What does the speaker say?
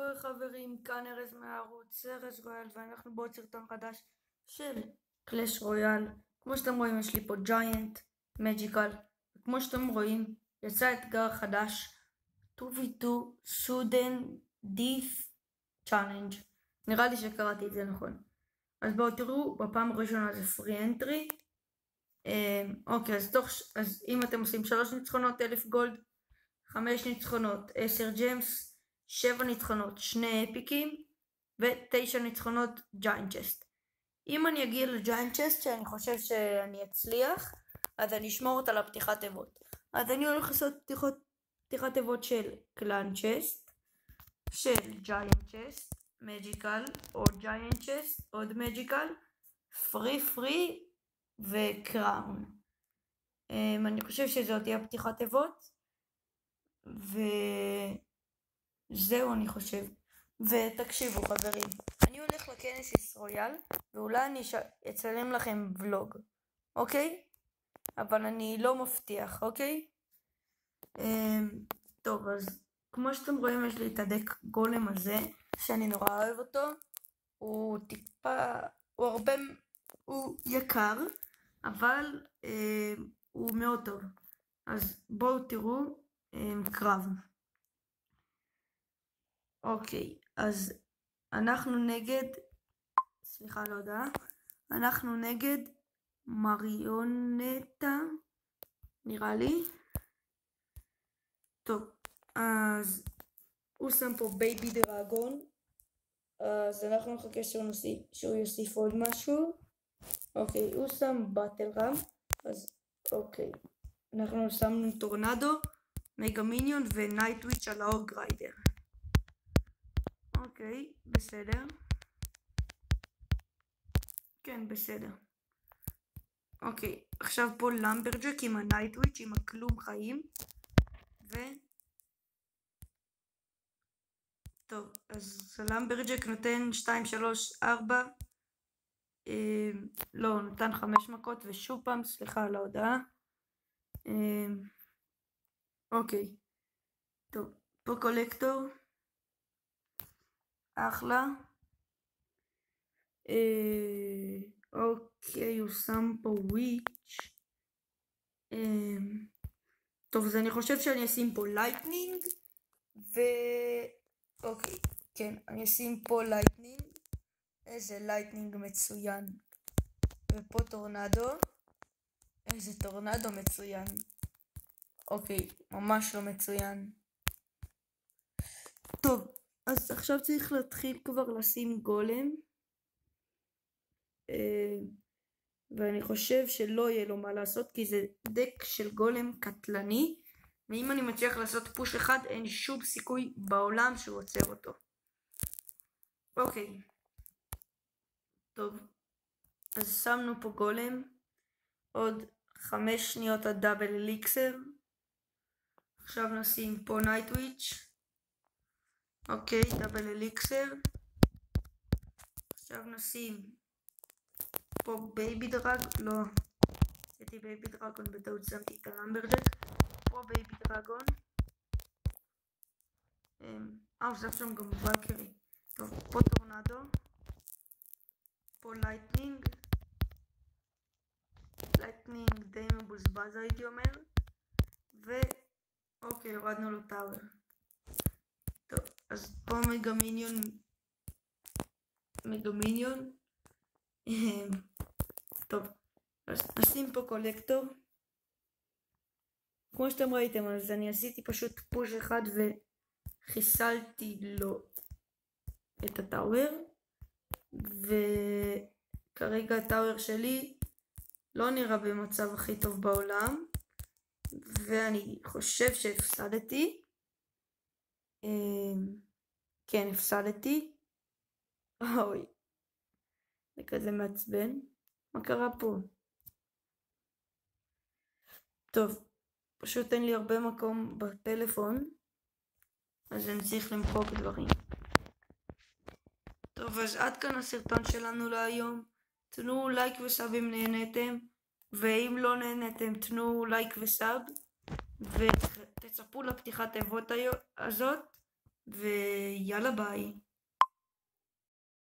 קורה חברים, כאן ארז מהערוץ ארז רויאל, ואנחנו בעוד סרטון חדש של קלאש רויאל. כמו שאתם רואים יש לי פה ג'יינט, מג'יקל, וכמו שאתם רואים יצא אתגר חדש 2v2 סודן דיף צ'אלנג'. נראה לי שקראתי את זה נכון. אז בואו תראו, בפעם הראשונה זה פרי אנטרי. אוקיי, אז אם אתם עושים 3 ניצחונות 1000 גולד, 5 ניצחונות 10 ג'מס, 7 ניצחונות 2 אפיקים ו9 ניצחונות ג'יינט צ'סט. אם אני אגיע לג'יינט צ'סט שאני חושב שאני אצליח, אז אני אשמור אותה לפתיחת תיבות. אז אני הולך לעשות פתיחת תיבות של קלאן צ'סט, של ג'יינט צ'סט, מג'יקל, עוד ג'יינט צ'סט, עוד מג'יקל, פרי וקראון. אני חושב שזאת תהיה פתיחת תיבות, וזהו אני חושב. ותקשיבו חברים, אני הולך לכנס רויאל, ואולי אני אצלם לכם ולוג, אוקיי? אבל אני לא מבטיח, אוקיי? טוב, אז כמו שאתם רואים יש לי את הדק גולם הזה, שאני נורא אוהב אותו. הוא יקר, אבל הוא מאוד טוב. אז בואו תראו קרב. אוקיי, אז אנחנו נגד מריונטה, נראה לי. טוב, אז הוא שם פה בייבי דרגון, אז אנחנו נחכה שהוא יוסיף עוד משהו. אוקיי, הוא שם באטל רם, אז אוקיי, אנחנו שמנו טורנדו, מגה מיניון ונייטוויץ' על האורג ריידר. אוקיי, בסדר. כן, בסדר. אוקיי, עכשיו פה למברג'ק עם הנייטוויץ' עם הכלום חיים. טוב, אז למברג'ק נותן 2, 3, 4. לא, נתן 5 מכות, ושוב פעם, סליחה על ההודעה. אוקיי. טוב, פה קולקטור. אחלה. אוקיי, הוא שם פה וויץ'. טוב, אז אני חושב שאני אשים פה לייטנינג. אוקיי, כן, אני אשים פה לייטנינג. איזה לייטנינג מצוין. ופה טורנדו. איזה טורנדו מצוין. אוקיי, ממש לא מצוין. טוב, אז עכשיו צריך להתחיל כבר לשים גולם. ואני חושב שלא יהיה לו מה לעשות, כי זה דק של גולם קטלני. ואם אני מצליח לעשות פוש אחד, אין שום סיכוי בעולם שהוא עוצר אותו. אוקיי. טוב, אז שמנו פה גולם. עוד 5 שניות עד דאבל אליקסר. עכשיו נשים פה נייטוויץ'. אוקיי, דאבל אליקסר. עכשיו נשים פה בייבי דרג, לא, עשיתי בייבי דרגון, בטעות שמתי את הלמברג'ק. פה בייבי דרגון. עושה שם גם ולקרי. טוב, פה טורנדו. פה לייטנינג. לייטנינג די מבוזבז הייתי אומר. אוקיי, הורדנו לו טאוור. טוב, אז פה מגה מיניון. טוב, אז נשים פה קולקטור. כמו שאתם ראיתם, אז אני עשיתי פשוט פוש אחד וחיסלתי לו את הטאוור. וכרגע הטאוור שלי לא נראה במצב הכי טוב בעולם. ואני חושב שהפסדתי. כן, הפסדתי. אוי, זה כזה מעצבן. מה קרה פה? טוב, פשוט אין לי הרבה מקום בטלפון, אז אני צריך למחוק דברים. טוב, אז עד כאן הסרטון שלנו להיום. תנו לייק וסאב אם נהנתם, ואם לא נהנתם תנו לייק וסאב, ותצפו לפתיחת תיבות הזאת. ויאללה ביי.